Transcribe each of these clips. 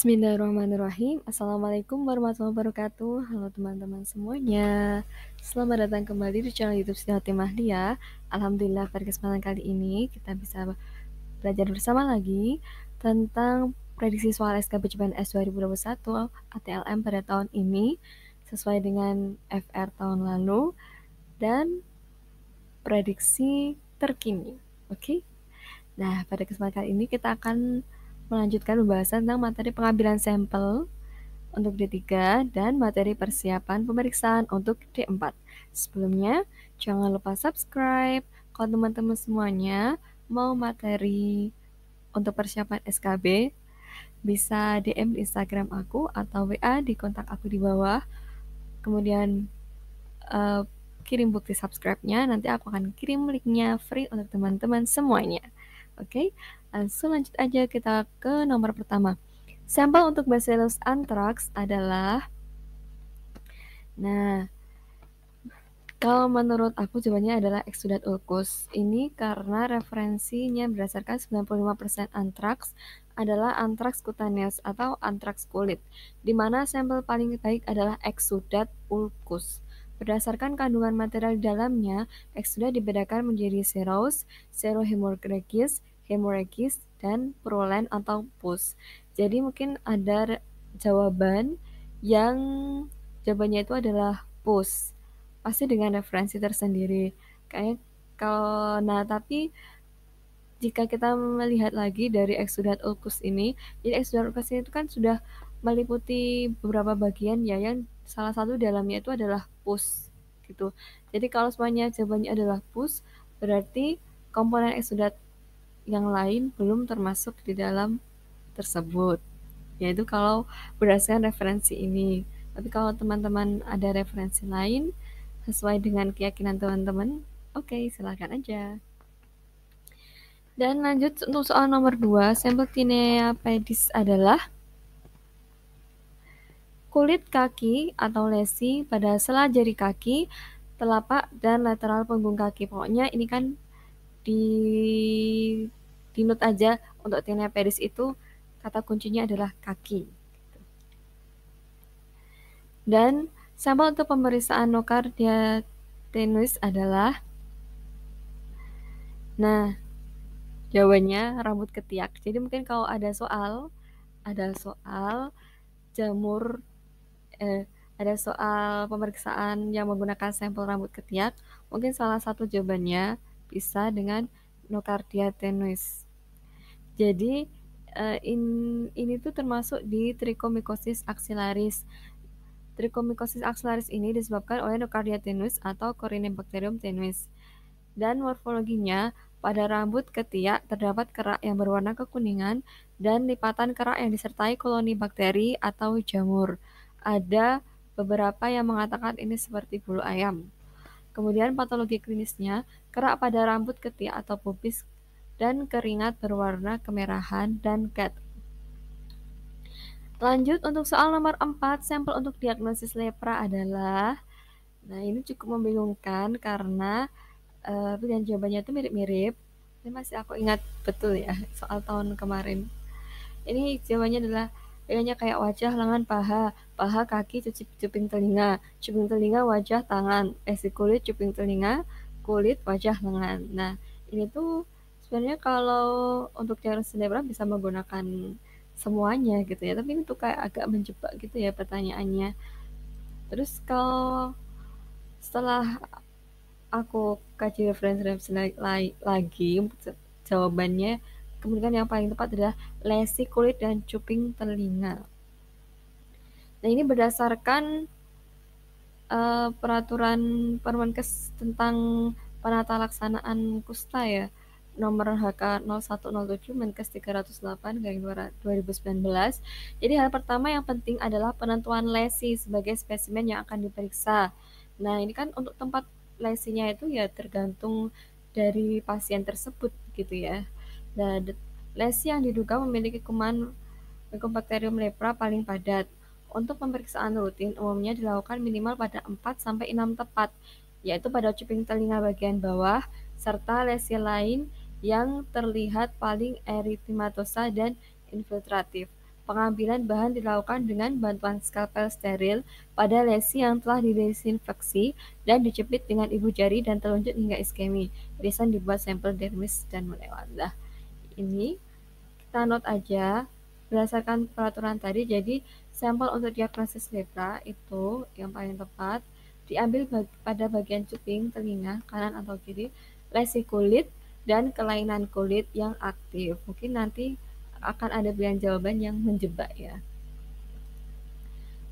Bismillahirrahmanirrahim. Assalamualaikum warahmatullahi wabarakatuh. Halo teman-teman semuanya. Selamat datang kembali di channel YouTube Siti Hatimah Lia. Alhamdulillah pada kesempatan kali ini kita bisa belajar bersama lagi tentang prediksi soal SKB CPNS 2021 ATLM pada tahun ini sesuai dengan FR tahun lalu dan prediksi terkini. Oke? Nah, pada kesempatan kali ini kita akan melanjutkan pembahasan tentang materi pengambilan sampel untuk D3 dan materi persiapan pemeriksaan untuk D4. Sebelumnya, jangan lupa subscribe. Kalau teman-teman semuanya mau materi untuk persiapan SKB, bisa DM di Instagram aku atau WA di kontak aku di bawah. Kemudian kirim bukti subscribe-nya, nanti aku akan kirim linknya free untuk teman-teman semuanya. Oke, langsung lanjut aja kita ke nomor pertama. Sampel untuk Bacillus anthrax adalah, nah, kalau menurut aku jawabannya adalah Exsudat ulcus. Ini karena referensinya berdasarkan 95% antraks adalah antraks cutaneous atau antraks kulit, di mana sampel paling baik adalah Exsudat ulcus. Berdasarkan kandungan material di dalamnya, Exsudat dibedakan menjadi serous, serohemorrhagis, hemorrhagis, dan purulent atau pus. Jadi mungkin ada jawaban yang jawabannya itu adalah pus. Pasti dengan referensi tersendiri. Kayak tapi jika kita melihat lagi dari Exsudat ulcus ini, jadi Exsudat ulcus itu kan sudah meliputi beberapa bagian ya, yang salah satu dalamnya itu adalah pus gitu. Jadi kalau semuanya jawabannya adalah pus, berarti komponen Exsudat yang lain belum termasuk di dalam tersebut. Yaitu kalau berdasarkan referensi ini. Tapi kalau teman-teman ada referensi lain sesuai dengan keyakinan teman-teman, oke, silakan aja. Dan lanjut untuk soal nomor 2, sampel tinea pedis adalah kulit kaki atau lesi pada sela jari kaki, telapak, dan lateral punggung kaki. Pokoknya ini kan di note aja untuk tinea pedis itu kata kuncinya adalah kaki. Dan sampel untuk pemeriksaan nocardia tenuis adalah, nah, jawabannya rambut ketiak. Jadi mungkin kalau ada soal jamur, ada soal pemeriksaan yang menggunakan sampel rambut ketiak, mungkin salah satu jawabannya bisa dengan nocardia tenuis. Jadi ini tuh termasuk di trichomycosis axillaris. Trichomycosis axillaris ini disebabkan oleh nocardia tenuis atau Corynebacterium tenuis. Dan morfologinya, pada rambut ketiak terdapat kerak yang berwarna kekuningan dan lipatan kerak yang disertai koloni bakteri atau jamur. Ada beberapa yang mengatakan ini seperti bulu ayam. Kemudian patologi klinisnya, kerak pada rambut ketiak atau pubis dan keringat berwarna kemerahan dan cat. Lanjut untuk soal nomor 4, sampel untuk diagnosis lepra adalah, nah ini cukup membingungkan karena pilihan jawabannya itu mirip-mirip. Ini masih aku ingat betul ya soal tahun kemarin. Ini jawabannya adalah pilihannya kayak wajah, lengan, paha, kaki, cuping telinga, wajah, tangan, kulit, cuping telinga, kulit, wajah, lengan. Nah, ini tuh sebenarnya kalau untuk diagnosis lepra bisa menggunakan semuanya gitu ya, tapi ini tuh kayak agak menjebak gitu ya pertanyaannya. Terus kalau setelah aku kaji referensi lagi untuk jawabannya, kemudian yang paling tepat adalah lesi kulit dan cuping telinga. Nah, ini berdasarkan peraturan Permenkes tentang penata laksanaan kusta ya, nomor HK 0107 Menkes 308/2019. Jadi hal pertama yang penting adalah penentuan lesi sebagai spesimen yang akan diperiksa. Nah, ini kan untuk tempat lesinya itu ya tergantung dari pasien tersebut gitu ya. Nah, lesi yang diduga memiliki kuman Mycobacterium lepra paling padat. Untuk pemeriksaan rutin umumnya dilakukan minimal pada 4-6 tempat, yaitu pada cuping telinga bagian bawah, serta lesi lain yang terlihat paling eritematosa dan infiltratif. Pengambilan bahan dilakukan dengan bantuan skalpel steril pada lesi yang telah didesinfeksi dan dijepit dengan ibu jari dan telunjuk hingga iskemi. Irisan dibuat sampel dermis dan melewat. Nah, ini kita note aja berdasarkan peraturan tadi. Jadi sampel untuk diagnosis lepra itu yang paling tepat diambil pada bagian cuping telinga kanan atau kiri, lesi kulit, dan kelainan kulit yang aktif. Mungkin nanti akan ada pilihan jawaban yang menjebak ya.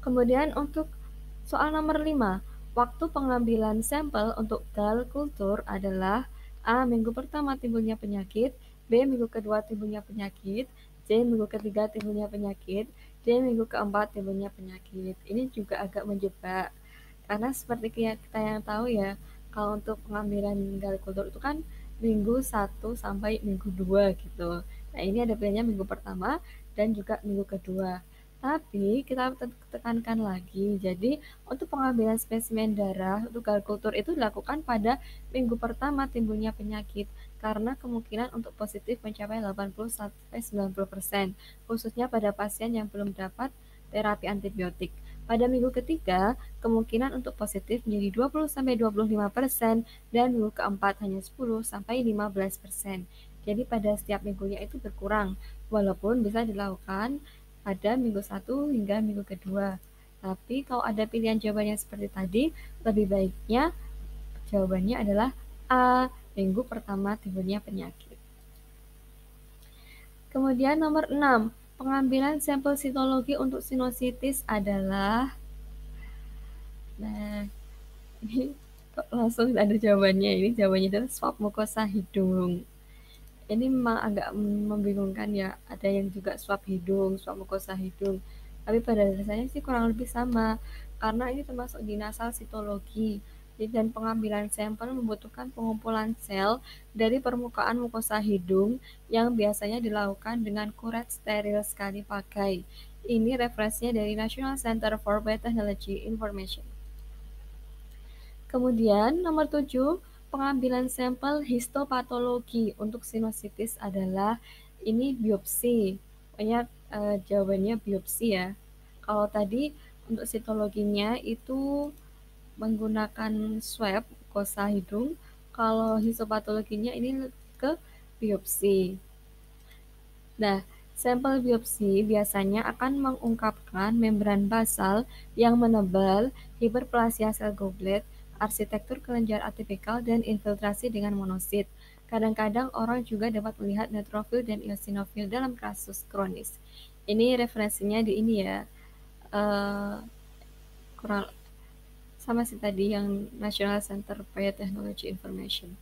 Kemudian untuk soal nomor 5, waktu pengambilan sampel untuk gall kultur adalah A. Minggu pertama timbulnya penyakit, B. Minggu kedua timbulnya penyakit, C. Minggu ketiga timbulnya penyakit, D. Minggu keempat timbulnya penyakit. Ini juga agak menjebak, karena seperti kita yang tahu ya, kalau untuk pengambilan gall kultur itu kan minggu 1 sampai minggu 2 gitu. Nah, ini ada pilihannya minggu pertama dan juga minggu kedua. Tapi kita tekankan lagi, jadi untuk pengambilan spesimen darah untuk gall kultur itu dilakukan pada minggu pertama timbulnya penyakit, karena kemungkinan untuk positif mencapai 80-90%, khususnya pada pasien yang belum dapat terapi antibiotik. Pada minggu ketiga, kemungkinan untuk positif menjadi 20-25% dan minggu keempat hanya 10-15%. Jadi pada setiap minggunya itu berkurang, walaupun bisa dilakukan pada minggu 1 hingga minggu kedua. Tapi kalau ada pilihan jawabannya seperti tadi, lebih baiknya jawabannya adalah A, minggu pertama timbulnya penyakit. Kemudian nomor 6, pengambilan sampel sitologi untuk sinusitis adalah, nah ini kok langsung ada jawabannya. Ini jawabannya adalah swab mukosa hidung. Ini memang agak membingungkan ya, ada yang juga swab hidung, swab mukosa hidung, tapi pada dasarnya sih kurang lebih sama, karena ini termasuk di nasal sitologi. Dan pengambilan sampel membutuhkan pengumpulan sel dari permukaan mukosa hidung yang biasanya dilakukan dengan kuret steril sekali pakai. Ini referensinya dari National Center for Biotechnology Information. Kemudian nomor 7, pengambilan sampel histopatologi untuk sinusitis adalah ini biopsi. Banyak jawabannya biopsi ya. Kalau tadi untuk sitologinya itu menggunakan swab mukosa hidung, kalau histopatologinya ini ke biopsi. Nah, sampel biopsi biasanya akan mengungkapkan membran basal yang menebal, hiperplasia sel goblet, arsitektur kelenjar atipikal, dan infiltrasi dengan monosit. Kadang-kadang orang juga dapat melihat neutrofil dan eosinofil dalam kasus kronis. Ini referensinya di ini ya, kurang sama sih tadi yang National Center Biotechnology Information.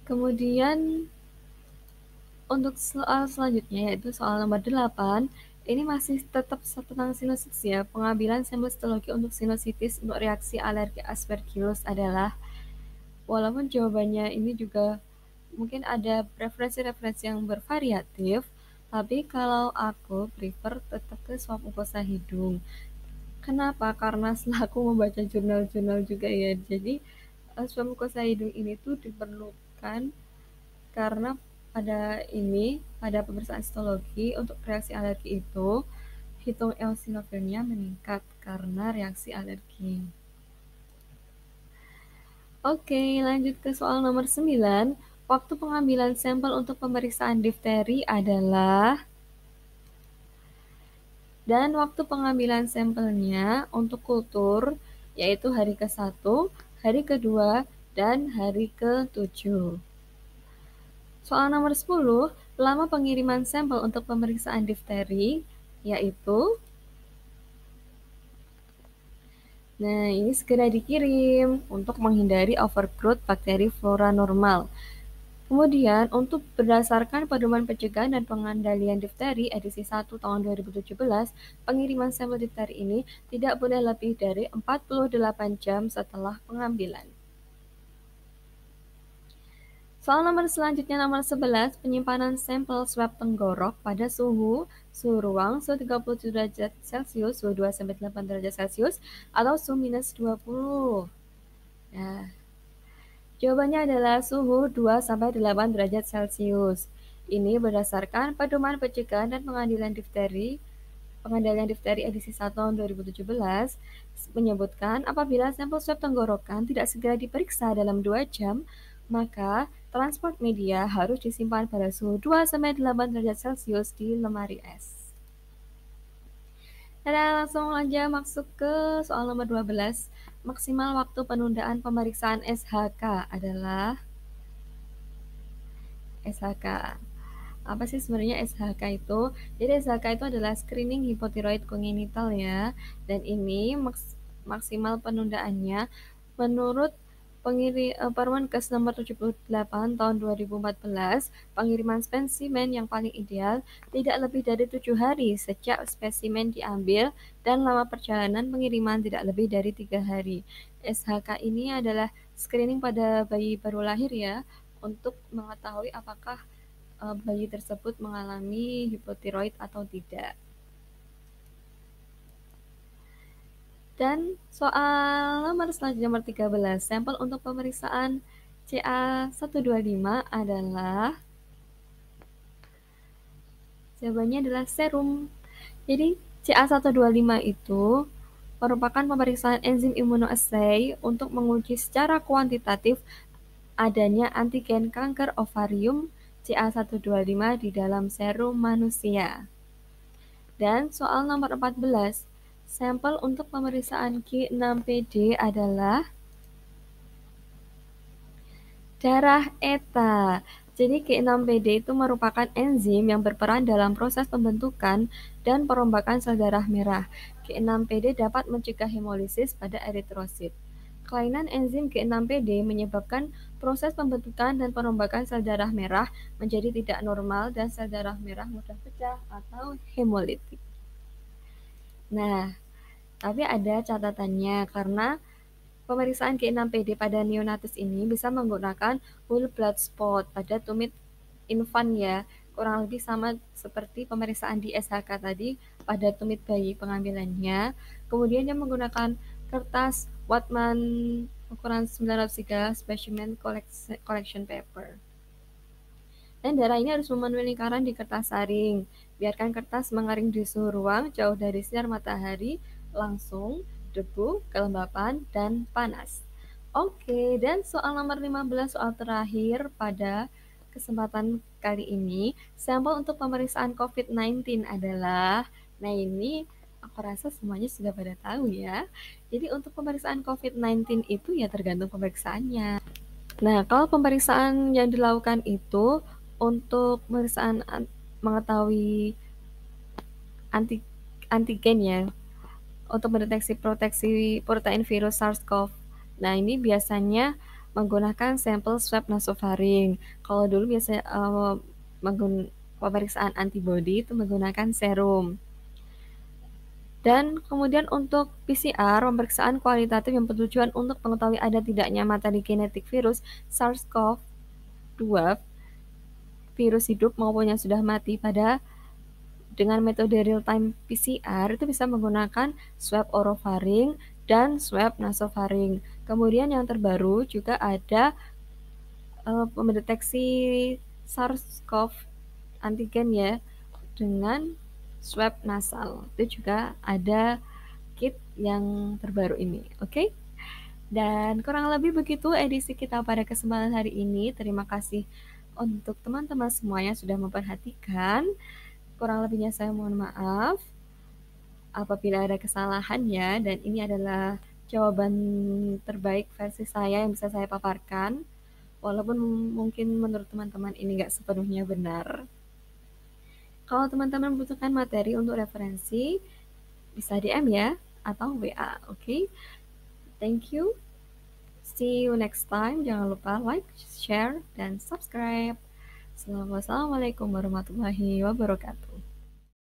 Kemudian untuk soal selanjutnya yaitu soal nomor 8, ini masih tetap tentang sinusitis ya. Pengambilan sampel histologi untuk sinusitis untuk reaksi alergi Aspergillus adalah, walaupun jawabannya ini juga mungkin ada referensi-referensi yang bervariatif, tapi kalau aku prefer tetap ke swab mukosa hidung. Kenapa? Karena setelah aku membaca jurnal-jurnal juga ya, jadi swab mukosa hidung ini tuh diperlukan karena pada pemeriksaan histologi untuk reaksi alergi itu, hitung eosinofilnya meningkat karena reaksi alergi. Oke, lanjut ke soal nomor 9. Waktu pengambilan sampel untuk pemeriksaan difteri adalah, dan waktu pengambilan sampelnya untuk kultur yaitu hari ke-1, hari ke-2, dan hari ke-7. Soal nomor 10, lama pengiriman sampel untuk pemeriksaan difteri, yaitu, nah ini segera dikirim untuk menghindari overgrowth bakteri flora normal. Kemudian, untuk berdasarkan pedoman pencegahan dan pengendalian difteri edisi 1 tahun 2017, pengiriman sampel difteri ini tidak boleh lebih dari 48 jam setelah pengambilan. Soal nomor selanjutnya nomor 11, penyimpanan sampel swab tenggorok pada suhu ruang, suhu 37 derajat Celcius, suhu 2-8 derajat Celcius, atau suhu minus 20. Nah, jawabannya adalah suhu 2-8 derajat Celcius. Ini berdasarkan Pedoman Pencegahan dan Pengendalian Difteri edisi 1 tahun 2017 menyebutkan apabila sampel swab tenggorokan tidak segera diperiksa dalam 2 jam, maka transport media harus disimpan pada suhu 2-8 derajat Celcius di lemari es. Dan langsung aja masuk ke soal nomor 12. Maksimal waktu penundaan pemeriksaan SHK adalah SHK. Apa sih sebenarnya SHK itu? Jadi SHK itu adalah screening hipotiroid kongenital ya. Dan ini maksimal penundaannya menurut Permenkes nomor 78 tahun 2014, pengiriman spesimen yang paling ideal tidak lebih dari 7 hari sejak spesimen diambil dan lama perjalanan pengiriman tidak lebih dari 3 hari. SHK ini adalah screening pada bayi baru lahir ya, untuk mengetahui apakah bayi tersebut mengalami hipotiroid atau tidak. Dan soal nomor selanjutnya nomor 13, sampel untuk pemeriksaan CA125 adalah jawabannya adalah serum. Jadi CA125 itu merupakan pemeriksaan enzim immunoassay untuk menguji secara kuantitatif adanya antigen kanker ovarium CA125 di dalam serum manusia. Dan soal nomor 14, sampel untuk pemeriksaan G6PD adalah darah ETA. Jadi G6PD itu merupakan enzim yang berperan dalam proses pembentukan dan perombakan sel darah merah. G6PD dapat mencegah hemolisis pada eritrosit. Kelainan enzim G6PD menyebabkan proses pembentukan dan perombakan sel darah merah menjadi tidak normal dan sel darah merah mudah pecah atau hemolitik. Nah, tapi ada catatannya karena pemeriksaan G6PD pada neonatus ini bisa menggunakan whole blood spot pada tumit infant ya, kurang lebih sama seperti pemeriksaan di SHK tadi pada tumit bayi pengambilannya. Kemudian dia menggunakan kertas Whatman ukuran 903 specimen collection paper. Dan darah ini harus memenuhi lingkaran di kertas saring. Biarkan kertas mengering di suhu ruang jauh dari sinar matahari, langsung, debu, kelembapan, dan panas. Oke, dan soal nomor 15, soal terakhir pada kesempatan kali ini, sampel untuk pemeriksaan COVID-19 adalah, nah ini aku rasa semuanya sudah pada tahu ya. Jadi untuk pemeriksaan COVID-19 itu ya tergantung pemeriksaannya. Nah, kalau pemeriksaan yang dilakukan itu untuk pemeriksaan mengetahui antigen ya, untuk mendeteksi protein virus SARS-CoV. Nah, ini biasanya menggunakan sampel swab nasofaring. Kalau dulu biasanya pemeriksaan antibodi itu menggunakan serum. Dan kemudian untuk PCR, pemeriksaan kualitatif yang bertujuan untuk mengetahui ada tidaknya materi genetik virus SARS-CoV-2, virus hidup maupun yang sudah mati dengan metode real-time PCR itu bisa menggunakan swab orofaring dan swab nasofaring. Kemudian yang terbaru juga ada mendeteksi SARS-CoV antigen ya dengan swab nasal. Itu juga ada kit yang terbaru ini. Oke? Dan kurang lebih begitu edisi kita pada kesempatan hari ini. Terima kasih untuk teman-teman semuanya sudah memperhatikan. Kurang lebihnya saya mohon maaf apabila ada kesalahan ya, dan ini adalah jawaban terbaik versi saya yang bisa saya paparkan, walaupun mungkin menurut teman-teman ini nggak sepenuhnya benar. Kalau teman-teman membutuhkan materi untuk referensi, bisa DM ya, atau WA, oke? Thank you. See you next time. Jangan lupa like, share, dan subscribe. Assalamualaikum warahmatullahi wabarakatuh.